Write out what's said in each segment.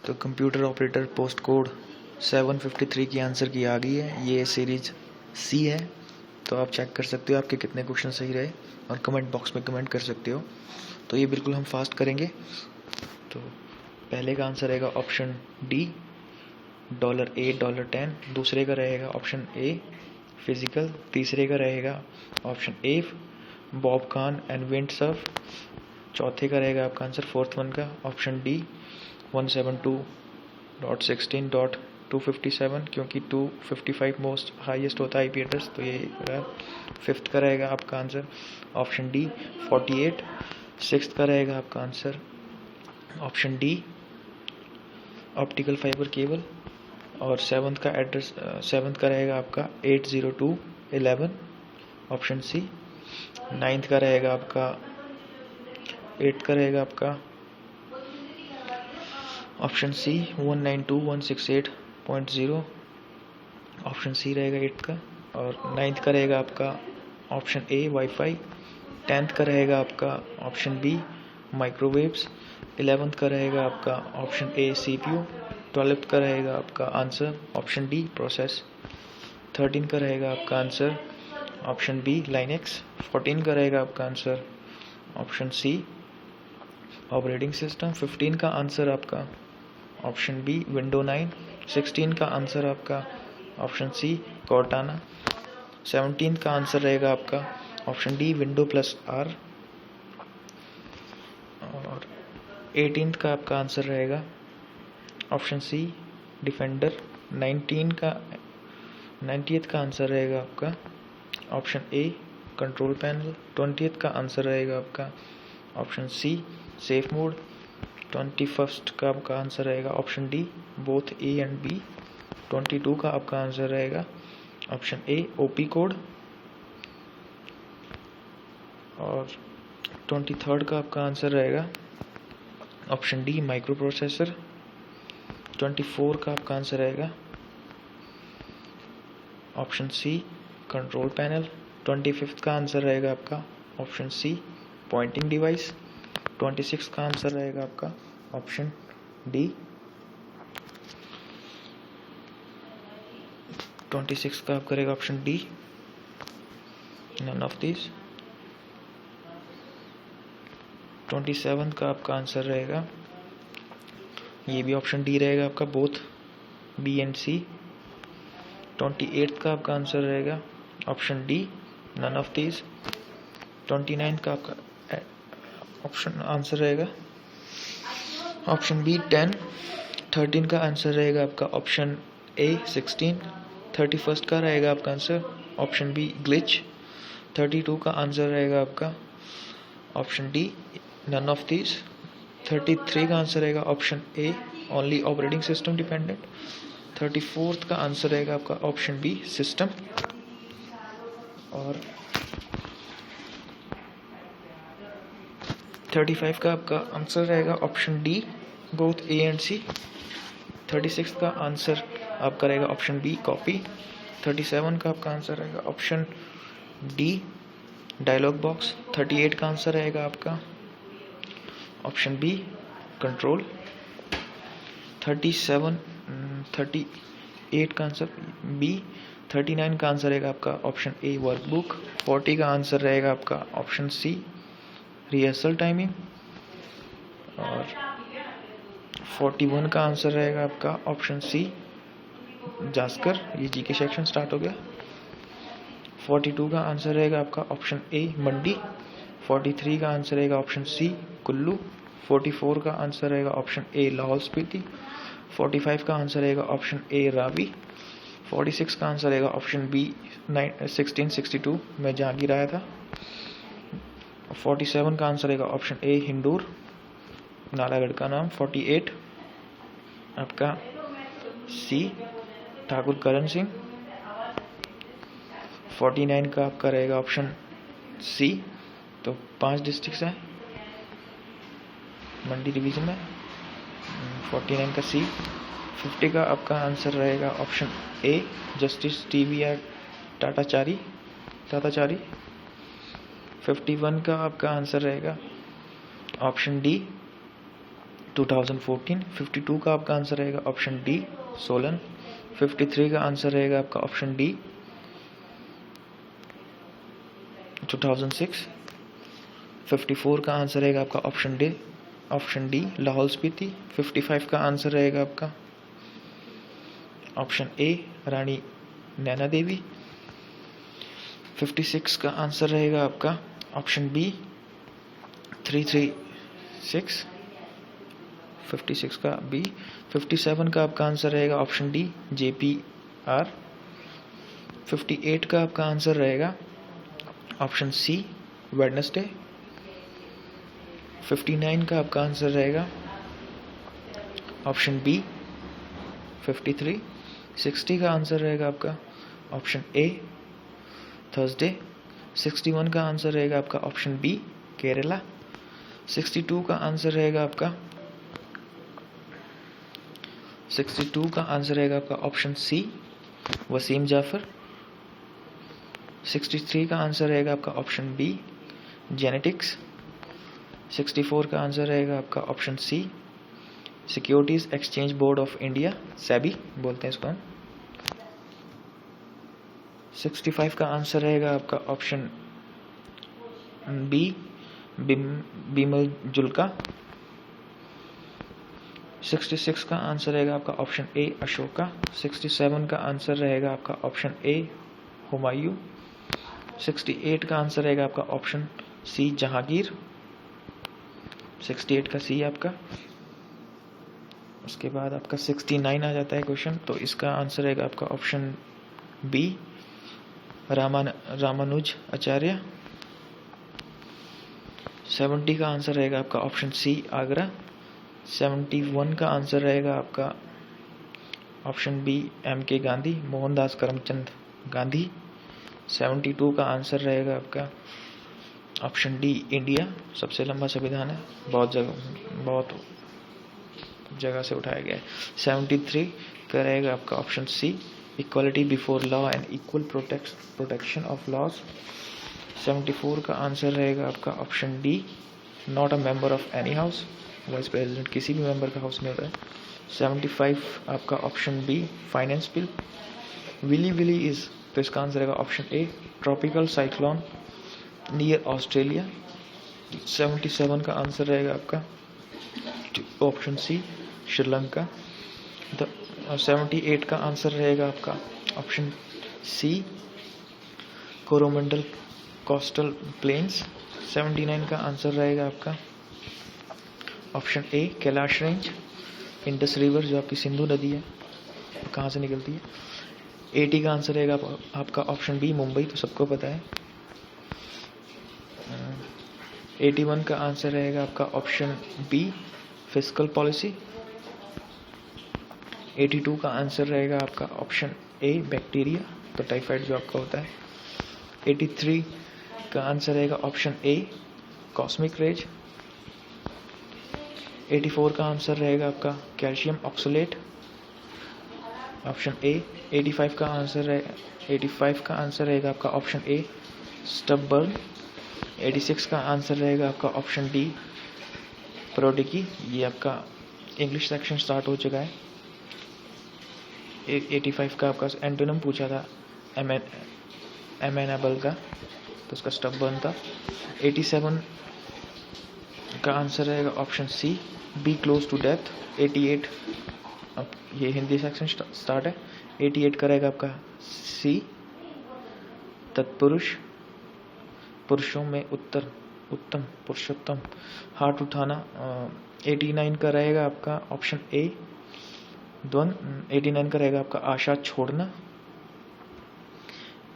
तो computer operator post code 753 की answer की आ गई है। ये सीरीज सी है। तो आप चेक कर सकते हो आपके कितने क्वेश्चन सही रहे और कमेंट बॉक्स में कमेंट कर सकते हो। तो ये बिल्कुल हम फास्ट करेंगे। तो पहले का आंसर रहेगा ऑप्शन डी $8 $10। दूसरे का रहेगा ऑप्शन ए फिजिकल। तीसरे का रहेगा option A Bob Khan and wind Surf. चौथे का रहेगा आपका आंसर फोर्थ वन का ऑप्शन डी 172.16.257 क्योंकि 255 मोस्ट हाईएस्ट होता है आईपी एड्रेस। तो ये फिफ्थ का रहेगा आपका आंसर ऑप्शन डी 48। सिक्स्थ का रहेगा आपका answer option D optical fibre cable. और सेवन्थ का रहेगा आपका 802.11 ऑप्शन सी। नाइन्थ का रहेगा आपका एट्थ का रहेगा आपका ऑप्शन सी 192.168.0 ऑप्शन सी रहेगा एट्थ का। और नाइन्थ का रहेगा आपका ऑप्शन ए वाईफाई। टेंथ का रहेगा आपका ऑप्शन बी माइक्रोवेव्स। 11th का रहेगा आपका ऑप्शन ए सीपीयू। 12th का रहेगा आपका आंसर ऑप्शन डी प्रोसेस। 13 का रहेगा आपका आंसर ऑप्शन बी लाइनेक्स। 14 का रहेगा आपका answer option C operating system. 15 का आंसर आपका ऑप्शन बी विंडो 9। 16 का आंसर आपका ऑप्शन सी कॉर्टाना। 17 का आंसर रहेगा आपका option D window plus R. और 18 का आपका आंसर रहेगा ऑप्शन सी डिफेंडर। 90th का आंसर रहेगा आपका ऑप्शन ए कंट्रोल पैनल। 20th का आंसर रहेगा आपका ऑप्शन सी सेफ मोड। 21st का आपका आंसर रहेगा option D both A and B. 22 का आपका आंसर रहेगा ऑप्शन ए ओपी कोड। और 23rd का आपका आंसर रहेगा ऑप्शन डी माइक्रो प्रोसेसर। 24 का आपका आंसर रहेगा option C control panel. 25th का आंसर रहेगा आपका ऑप्शन सी पॉइंटिंग डिवाइस। 26 का आंसर रहेगा आपका ऑप्शन डी। 26 का आपका रहेगा option D none of this. 27 का आपका आंसर रहेगा ये भी ऑप्शन डी रहेगा आपका बोथ बी एंड सी। 28 का आपका आंसर रहेगा option D none of this. 29 का आपका ऑप्शन आंसर रहेगा ऑप्शन बी 10। 13 का आंसर रहेगा आपका ऑप्शन ए 16। 31st का रहेगा आपका आंसर ऑप्शन बी ग्लिच। 32 का आंसर रहेगा आपका option D none of this. 33 का आंसर रहेगा option A only operating system dependent. 34th का आंसर रहेगा आपका ऑप्शन बी सिस्टम। और 35 का आपका आंसर रहेगा option D both A and C. 36 का आंसर आपका रहेगा ऑप्शन बी कॉपी। 37 का आपका आंसर रहेगा ऑप्शन डी डायलॉग बॉक्स। 38 का आंसर रहेगा आपका ऑप्शन बी कंट्रोल। 38 का आंसर बी। 39 का आंसर रहेगा आपका ऑप्शन ए वर्कबुक। 40 का आंसर रहेगा आपका ऑप्शन सी रिहर्सल टाइमिंग। और 41 का आंसर रहेगा आपका ऑप्शन सी जास्कर। ये जी के सेक्शन स्टार्ट हो गया। 42 का आंसर रहेगा आपका ऑप्शन ए मंडी। 43 का आंसर रहेगा ऑप्शन सी कुल्लू। 44 का आंसर रहेगा ऑप्शन ए लाहौल स्पीति। 45 का आंसर रहेगा ऑप्शन ए रावी। 46 का आंसर रहेगा ऑप्शन बी 1662 में जहांगीर आया था। 47 का आंसर रहेगा ऑप्शन ए हिंदूर नालागढ़ का नाम। 48 आपका सी ठाकुर करण सिंह। 49 का आपका रहेगा ऑप्शन सी। तो 5 डिस्ट्रिक्ट्स हैं मंडी डिवीजन में। 49 का सी। 50 का आपका आंसर रहेगा ऑप्शन ए जस्टिस TVR टाटाचारी। 51 का आपका आंसर रहेगा ऑप्शन डी 2014। 52 का आपका आंसर रहेगा ऑप्शन डी सोलन। 53 का आंसर रहेगा आपका ऑप्शन डी 2006। 54 का आंसर रहेगा आपका ऑप्शन डी लाहौल स्पीति। 55 का आंसर रहेगा आपका ऑप्शन ए रानी नैना देवी। 56 का आंसर रहेगा आपका ऑप्शन बी 336। 56 का बी। 57 का आपका आंसर रहेगा ऑप्शन डी JPR। 58 का आपका आंसर रहेगा ऑप्शन सी वेडनेसडे। 59 का आपका आंसर रहेगा ऑप्शन बी 53। 60 का आंसर रहेगा आपका ऑप्शन ए थर्सडे। 61 का आंसर रहेगा आपका ऑप्शन बी केरला। 62 का आंसर रहेगा आपका ऑप्शन सी वसीम जाफर। 63 का आंसर रहेगा आपका ऑप्शन बी जेनेटिक्स। 64 का आंसर रहेगा आपका option C securities exchange board of India SEBI बोलते हैं इसको हम। 65 का आंसर रहेगा आपका ऑप्शन बी बिमल जुल्का। 66 का आंसर रहेगा आपका ऑप्शन ए अशोका। 67 का आंसर रहेगा आपका ऑप्शन ए हुमायूं। 68 का आंसर रहेगा आपका ऑप्शन सी जहांगीर। 68 का सी आपका। उसके बाद आपका 69 आ जाता है क्वेश्चन, तो इसका आंसर रहेगा आपका ऑप्शन बी रामानुज आचार्य। 70 का आंसर रहेगा आपका ऑप्शन सी आगरा। 71 का आंसर रहेगा आपका option B MK Gandhi Mohandas Karamchand Gandhi. 72 का आंसर रहेगा आपका ऑप्शन डी इंडिया, सबसे लंबा संविधान है, बहुत जगह से उठाया गया है। 73 का रहेगा आपका option C equality before law and equal protection of laws. 74 का आंसर रहेगा आपका option D not a member of any house, vice president किसी भी मेंबर का हाउस नहीं होता है। 75 आपका option B finance bill. Willy willy is, तो इसका आंसर रहेगा option A tropical cyclone near Australia. 77 का आंसर रहेगा आपका ऑप्शन सी श्रीलंका। 78 का आंसर रहेगा आपका option C Coromandel coastal plains. 79 का आंसर रहेगा आपका option A Kailash range. Indus river जो आपकी सिंधु नदी है कहाँ से निकलती है। 80 का आंसर रहेगा आपका ऑप्शन बी मुंबई, तो सबको पता है। 81 का आंसर रहेगा आपका ऑप्शन बी फिस्कल पॉलिसी। 82 का आंसर रहेगा आपका ऑप्शन ए बैक्टीरिया, तो टाइफाइड जो आपका होता है। 83 का आंसर रहेगा ऑप्शन ए कॉस्मिक रेज। 84 का आंसर रहेगा आपका कैल्शियम ऑक्सलेट, ऑप्शन ए। 85 का आंसर रहेगा आपका ऑप्शन ए स्टब बर्न। 86 का आंसर रहेगा आपका ऑप्शन डी प्रोडिकी। ये आपका इंग्लिश सेक्शन स्टार्ट हो चुका है। 85 का आपका एंटोनिम पूछा था एमेनेबल का, तो उसका स्टब बर्न था। 87 का आंसर रहेगा option C be close to death. 88 अब ये हिंदी सेक्शन स्टार्ट है। 88 का रहेगा आपका सी तत्पुरुष, पुरुषों में उत्तम पुरुषोत्तम, हाथ उठाना। 89 का रहेगा आपका ऑप्शन ए द्वंद। 89 का रहेगा आपका आशा छोड़ना।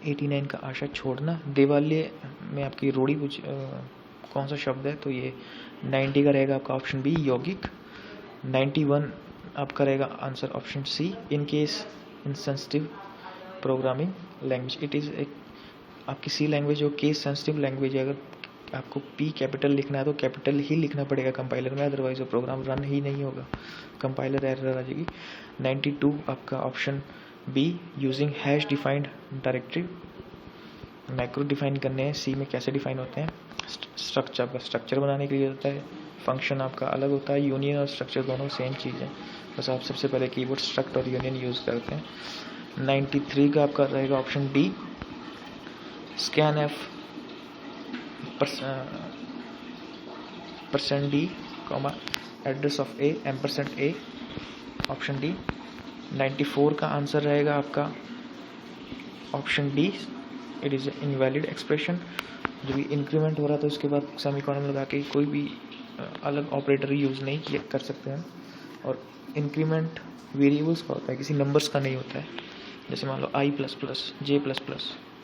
89 का आशा छोड़ना। दिवाली में आपकी रूढ़ी कौन सा शब्द है, तो ये 90 का रहेगा आपका ऑप्शन बी यौगिक। 91 आपका रहेगा answer option C in case insensitive programming language. It is एक आपकी सी लैंग्वेज जो केस सेंसिटिव लैंग्वेज है। अगर आपको पी कैपिटल लिखना है तो कैपिटल ही लिखना पड़ेगा कंपाइलर में, अदरवाइज वो प्रोग्राम रन ही नहीं होगा, कंपाइलर एरर आ जाएगी। 92 आपका option B using hash defined directory. Macro define करने हैं, सी में कैसे डिफाइन होते हैं, स्ट्रक्चर बनाने के लिए होता है फंक्शन आपका अलग होता है, यूनियन और स्ट्रक्चर दोनों सेम चीज़ है, बस आप सबसे पहले कीवर्ड स्ट्रक्ट और यूनियन यूज़ करते हैं। 93 का आपका रहेगा option D, scan F % D, address of A %a, option D. 94 का आंसर रहेगा आपका option D, it is invalid expression. जब भी इंक्रीमेंट हो रहा है तो उसके बाद सेमीकोलन लगा के कोई भी अलग ऑपरेटर यूज़ नहीं कर सकते हैं। और इंक्रीमेंट वेरिएबल्स का होता है, किसी नंबर्स का नहीं होता है। जैसे मान लो i++, j++,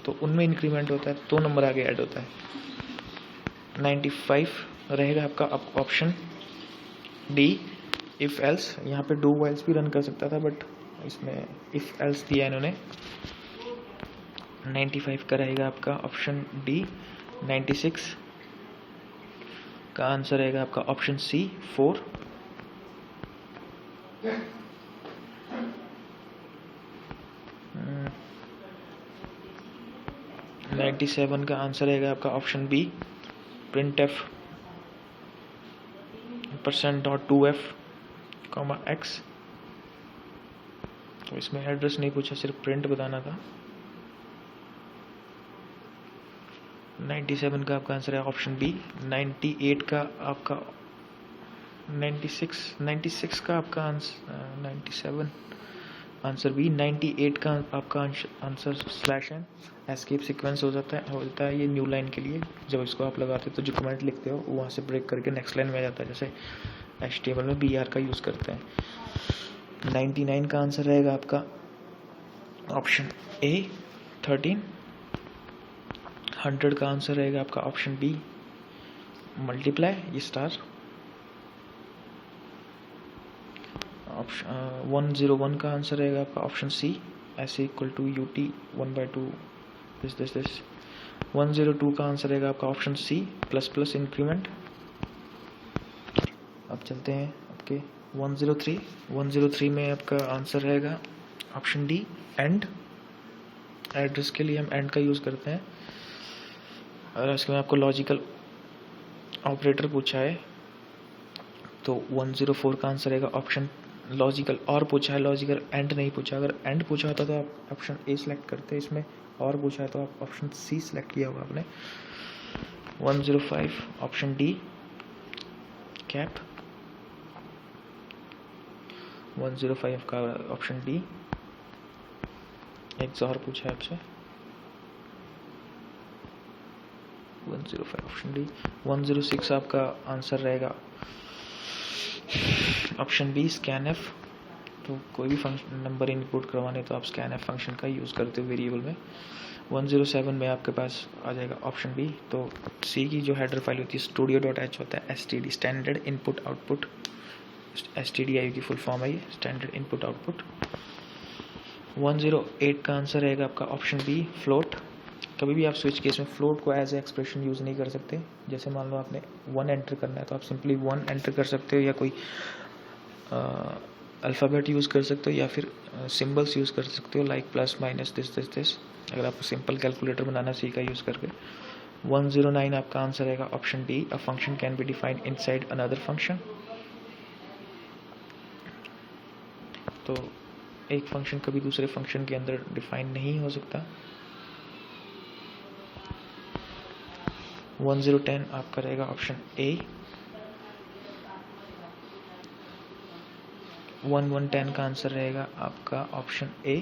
तो उनमें इंक्रीमेंट होता है तो नंबर आगे ऐड होता है। 95 रहेगा आपका ऑप्शन डी, इफ़ एल्स। यहाँ पे डू वाइल्स भी रन कर सकता था, बट इसमें इफ़ एल्स दिया इन्होंने। 95 का रहेगा आपका ऑप्शन डी। 96 का आंसर रहेगा आपका ऑप्शन सी, 4। 97 का आंसर रहेगा आपका option B, printf %.2f, x। तो इसमें एड्रेस नहीं पूछा, सिर्फ प्रिंट बताना था। 97 का आपका आंसर है ऑप्शन बी। 98 का आपका 96 का आपका आंसर 97 आंसर बी। 98 का आपका आंसर /n एस्केप सीक्वेंस होता है ये न्यू लाइन के लिए। जब इसको आप लगाते हो तो जो कमेंट लिखते हो वहाँ से ब्रेक करके नेक्स्ट लाइन में आ जाता है, जैसे HTML में BR का यूज़ करते हैं। 99 का आंसर रहेगा आपका ऑप्शन ए, 13। 100 का आंसर रहेगा आपका ऑप्शन बी, मल्टीप्लाई, ये स्टार। ऑप्शन 101 का आंसर रहेगा आपका ऑप्शन सी, ऐसे इक्वल टू UT 1/2 दिस। 102 का आंसर रहेगा आपका ऑप्शन सी, ++ इंक्रीमेंट। अब चलते हैं आपके 103। 103 में आपका आंसर रहेगा ऑप्शन डी, एंड। एड्रेस के लिए हम एंड का यूज़ करते हैं। और इसके में आपको लॉजिकल ऑपरेटर पूछा है, तो 104 का आंसर रहेगा ऑप्शन लॉजिकल और पूछा है, लॉजिकल एंड नहीं पूछा। अगर एंड पूछा होता तो आप ऑप्शन ए सिलेक्ट करते, इसमें और पूछा है तो आप ऑप्शन सी सिलेक्ट किया होगा आपने। 105 ऑप्शन डी, कैप। 105 का ऑप्शन डी, एक और पूछा है आपसे। 105 ऑप्शन डी। 106 आपका आंसर रहेगा ऑप्शन बी, स्कैन एफ। तो कोई भी फंक्शन नंबर इनपुट करवाने तो आप स्कैन एफ फंक्शन का यूज़ करते हो वेरिएबल में। 107 में आपके पास आ जाएगा ऑप्शन बी। तो सी की जो हेडर फाइल होती है studio.h होता है, STD standard input output. STDIO की फुल फॉर्म है ये, स्टैंडर्ड इनपुट आउटपुट। 108 का आंसर रहेगा आपका ऑप्शन बी, फ्लोट। कभी भी आप स्विच केस में फ्लोट को एज ए एक्सप्रेशन यूज़ नहीं कर सकते। जैसे मान लो आपने 1 एंटर करना है तो आप सिंपली 1 एंटर कर सकते हो, या कोई अल्फ़ाबेट यूज़ कर सकते हो, या फिर सिंबल्स यूज़ कर सकते हो, लाइक प्लस माइनस दिस। अगर आपको सिंपल कैलकुलेटर बनाना सी का यूज़ करके। 109 आपका आंसर रहेगा option D, a function can be defined inside another function. तो एक फंक्शन कभी दूसरे फंक्शन के अंदर डिफाइन नहीं हो सकता। 1010 आपका रहेगा ऑप्शन ए। 1110 का आंसर रहेगा आपका ऑप्शन ए।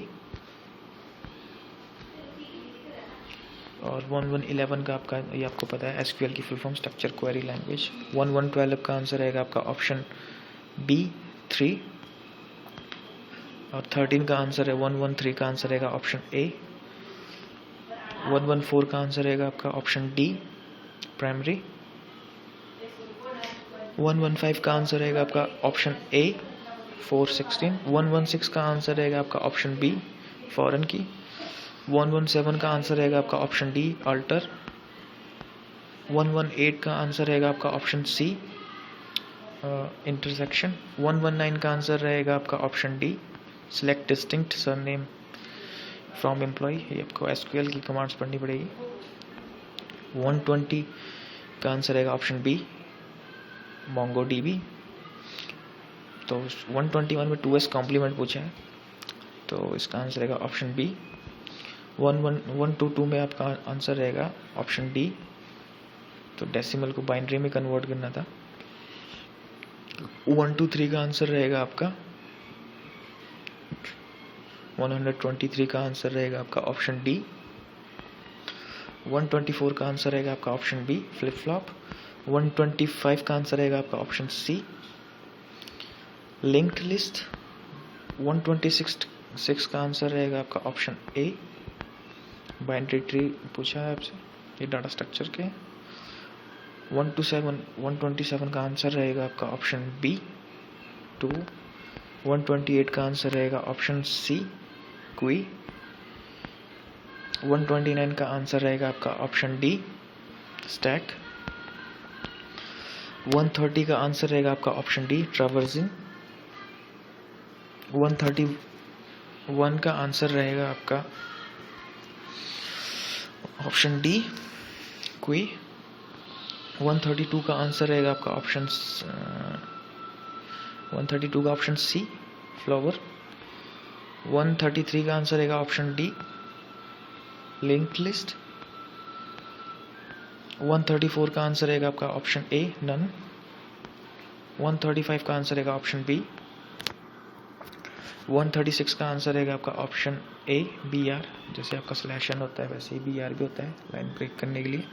और 1111 का आपका, ये आपको पता है, SQL की full form structure query language. 1112 का आंसर रहेगा आपका ऑप्शन बी, 3। और 13 का आंसर है 113 का आंसर रहेगा ऑप्शन ए। 114 का आंसर रहेगा आपका ऑप्शन डी, प्राइमरी। 115 का आंसर रहेगा आपका ऑप्शन ए, 416। 116 का आंसर रहेगा आपका ऑप्शन बी, फॉरेन की। 117 का आंसर रहेगा आपका ऑप्शन डी, अल्टर। 118 का आंसर रहेगा आपका ऑप्शन सी, इंटरसेक्शन। 119 का आंसर रहेगा आपका option D, select distinct surname from employ. ये आपको SQL की कमांड्स पढ़नी पड़ेगी। 120 का आंसर रहेगा ऑप्शन बी, मोंगो DB। तो 121 में 2s कॉम्प्लीमेंट पूछा है, तो इसका आंसर रहेगा ऑप्शन बी। 122 में आपका आंसर रहेगा ऑप्शन डी। तो डेसिमल को बाइनरी में कन्वर्ट करना था। 123 का आंसर रहेगा आपका 123 का आंसर रहेगा आपका ऑप्शन डी। 124 का आंसर रहेगा आपका ऑप्शन बी, फ्लिप फ्लॉप। 125 का आंसर रहेगा आपका ऑप्शन सी, लिंक्ड लिस्ट। 126 का आंसर रहेगा आपका ऑप्शन ए, बाइनरी ट्री पूछा है आपसे, ये डाटा स्ट्रक्चर के। 127 का आंसर रहेगा आपका ऑप्शन बी 2। 128 का आंसर रहेगा ऑप्शन सी, क्वी। 129 का आंसर रहेगा आपका ऑप्शन डी, स्टैक। 130 का आंसर रहेगा आपका ऑप्शन डी, ट्रैवर्सिंग। 131 का आंसर रहेगा आपका ऑप्शन डी, क्वी। 132 का आंसर रहेगा आपका ऑप्शन 132 का ऑप्शन सी, फ्लावर। 133 का आंसर रहेगा ऑप्शन डी, लिंक्ड लिस्ट। 134 का आंसर रहेगा आपका ऑप्शन ए, नन। 135 का आंसर रहेगा ऑप्शन बी। 136 का आंसर रहेगा आपका ऑप्शन ए, बी आर। जैसे आपका स्लैशन होता है वैसे ही बी आर भी होता है लाइन ब्रेक करने के लिए।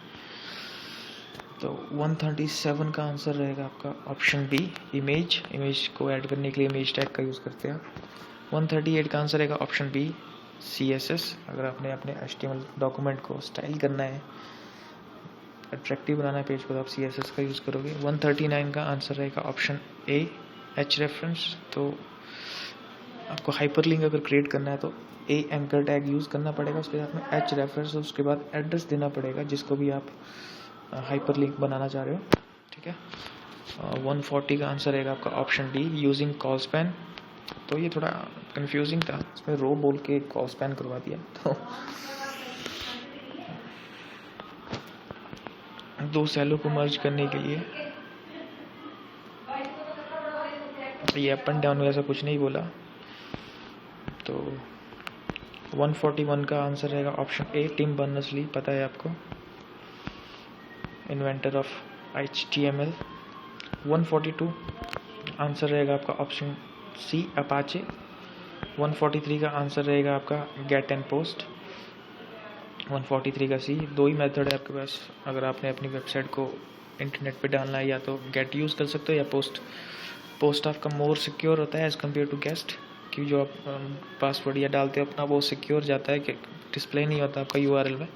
तो 137 का आंसर रहेगा आपका ऑप्शन बी, इमेज को ऐड करने के लिए इमेज टैग का यूज़ करते हैं। 138 का आंसर रहेगा ऑप्शन बी, CSS। अगर आपने अपने HTML डॉक्यूमेंट को स्टाइल करना है, अट्रैक्टिव बनाना है पेज को, तो आप CSS का यूज़ करोगे। 139 का आंसर रहेगा ऑप्शन ए, H रेफरेंस। तो आपको हाइपरलिंक अगर क्रिएट करना है तो ए एंकर टैग यूज़ करना पड़ेगा, उसके साथ में H रेफरेंस, उसके बाद एड्रेस देना पड़ेगा जिसको भी आप हाइपरलिंक बनाना चाह रहे हो, ठीक है। 140 का आंसर रहेगा आपका option D, using call span. तो ये थोड़ा कंफ्यूजिंग था, इसमें रो बोल के कॉल स्पैन करवा दिया। तो दो सेलों को मर्ज करने के लिए ये अप एंड डाउन वैसा कुछ नहीं बोला। तो 141 का आंसर रहेगा ऑप्शन ए, टिम बर्नर्स-ली, पता है आपको, इन्वेंटर ऑफ HTML। 142 आंसर रहेगा आपका ऑप्शन सी, अपाचे। 143 का आंसर रहेगा आपका गेट एंड पोस्ट। 143 का सी। दो ही मेथड है आपके पास, अगर आपने अपनी वेबसाइट को इंटरनेट पे डालना है, या तो गेट यूज़ कर सकते हो या पोस्ट आपका मोर सिक्योर होता है एज़ कम्पेयर टू गेस्ट, कि जो आप पासवर्ड या डालते हो अपना वो सिक्योर जाता है, कि डिस्प्ले नहीं होता आपका URL में।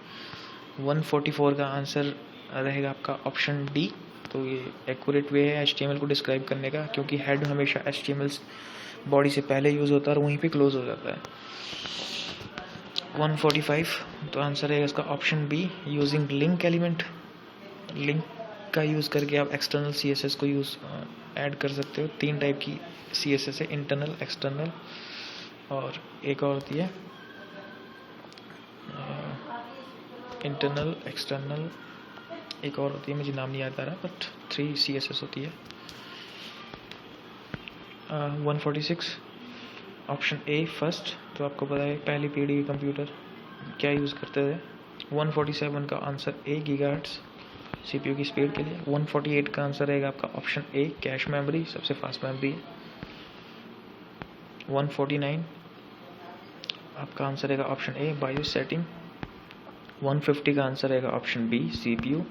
144 का आंसर रहेगा आपका ऑप्शन डी। तो ये एक्यूरेट वे है HTML को डिस्क्राइब करने का, क्योंकि हेड हमेशा HTML बॉडी से पहले यूज़ होता है और वहीं पे क्लोज हो जाता है। 145 तो आंसर रहेगा इसका option B, using link element. Link का यूज़ करके आप एक्सटर्नल CSS को ऐड कर सकते हो। 3 टाइप की CSS है, इंटरनल, एक्सटर्नल, और एक और होती है इंटरनल, एक्सटर्नल, एक और होती है, मुझे नाम नहीं याद आ रहा, बट 3 CSS होती है। 146 ऑप्शन ए, फर्स्ट। तो आपको पता है पहली पीढ़ी के कंप्यूटर क्या यूज़ करते थे। 147 का आंसर ए, गीगाहर्ट्ज़, CPU की स्पीड के लिए। 148 का आंसर रहेगा आपका ऑप्शन ए, कैश मेमोरी, सबसे फास्ट मेमोरी है। 149 आपका आंसर रहेगा ऑप्शन ए, बायोस सेटिंग। 150 का आंसर रहेगा ऑप्शन बी, CPU।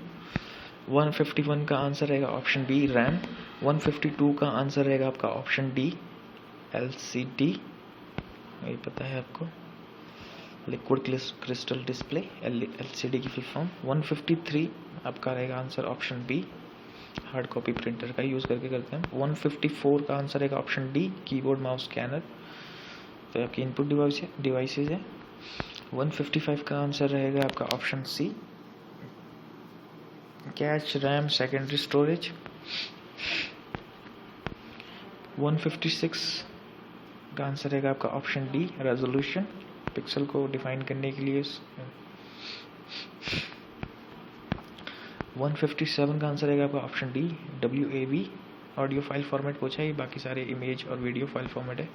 151 का आंसर रहेगा ऑप्शन बी, रैम। 152 का आंसर रहेगा आपका ऑप्शन डी, LCD, यही पता है आपको, लिक्विड क्रिस्टल डिस्प्ले, LCD की फुल फॉर्म। 153 आपका रहेगा answer option B, hard copy printer का यूज़ करके करते हैं। 154 का आंसर रहेगा option D, keyboard mouse scanner, तो आपकी इनपुट डिवाइसेज है। 155 का आंसर रहेगा आपका option C, cache, RAM, secondary storage. 156 का आंसर रहेगा आपका ऑप्शन डी, रेजोल्यूशन, पिक्सल को डिफाइन करने के लिए। 157 का आंसर रहेगा आपका option D WAV। Audio file format पूछा है, बाकी सारे इमेज और वीडियो फाइल फॉर्मेट है,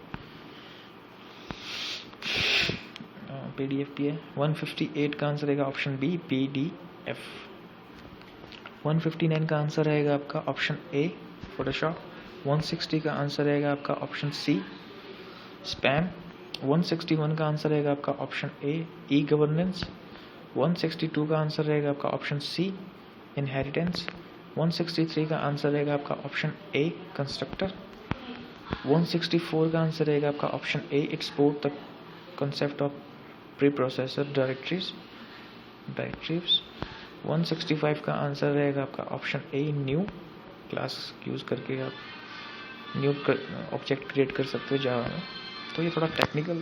PDF भी है। 158 का आंसर रहेगा ऑप्शन बी PDF। 159 का आंसर रहेगा आपका ऑप्शन ए फोटोशॉप। 160 का आंसर रहेगा आपका ऑप्शन सी स्पैम। 161 का आंसर रहेगा आपका ऑप्शन ए E-गवर्नेंस। 162 का आंसर रहेगा आपका ऑप्शन सी इनहेरिटेंस। 163 का आंसर रहेगा आपका ऑप्शन ए कंस्ट्रक्टर। 164 का आंसर रहेगा आपका option A export the concept of pre processor directories. 165 का आंसर रहेगा आपका option a new, class use करके आप न्यू ऑब्जेक्ट क्रिएट कर सकते हो जावा में। तो ये थोड़ा टेक्निकल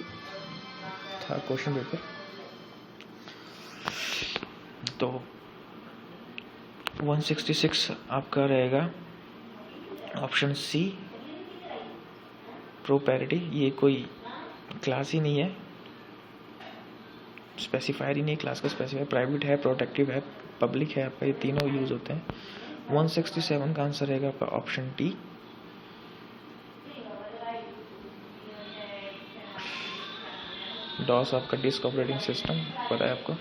था क्वेश्चन पेपर। तो 166 आपका रहेगा ऑप्शन सी प्रोपैरिटी। ये कोई क्लास ही नहीं है, स्पेसिफायर ही नहीं, क्लास का स्पेसिफायर। प्राइवेट है, प्रोटेक्टिव है, पब्लिक है, आपका ये तीनों यूज होते हैं। 167 का आंसर रहेगा आपका ऑप्शन डी डॉस, आपका डिस्क ऑपरेटिंग सिस्टम पता है आपको।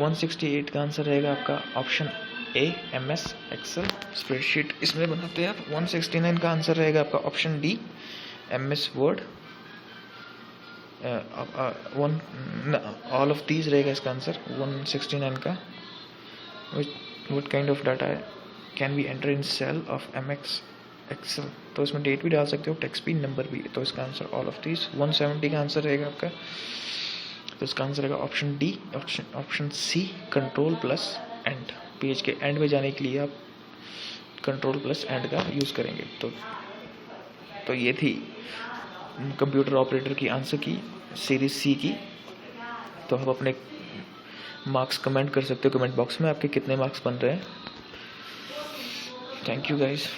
168 का आंसर रहेगा आपका option A MS Excel spreadsheet इसमें बनाते हैं आप। 169 का आंसर रहेगा आपका option D MS Word. All of these रहेगा इसका आंसर 169 का। व्हाट काइंड ऑफ डाटा है can be enter in cell of MS Excel. तो इसमें डेट भी डाल सकते हो, टेक्स्ट भी, नंबर भी। तो इसका आंसर ऑल ऑफ दीज। 170 का आंसर रहेगा आपका, तो इसका आंसर रहेगा option D option C control plus end. Page के एंड में जाने के लिए आप कंट्रोल प्लस एंड का यूज़ करेंगे। तो ये थी कंप्यूटर ऑपरेटर की आंसर की सीरीज सी की। तो आप अपने मार्क्स कमेंट कर सकते हो कमेंट बॉक्स में, आपके कितने मार्क्स बन रहे हैं। Thank you guys.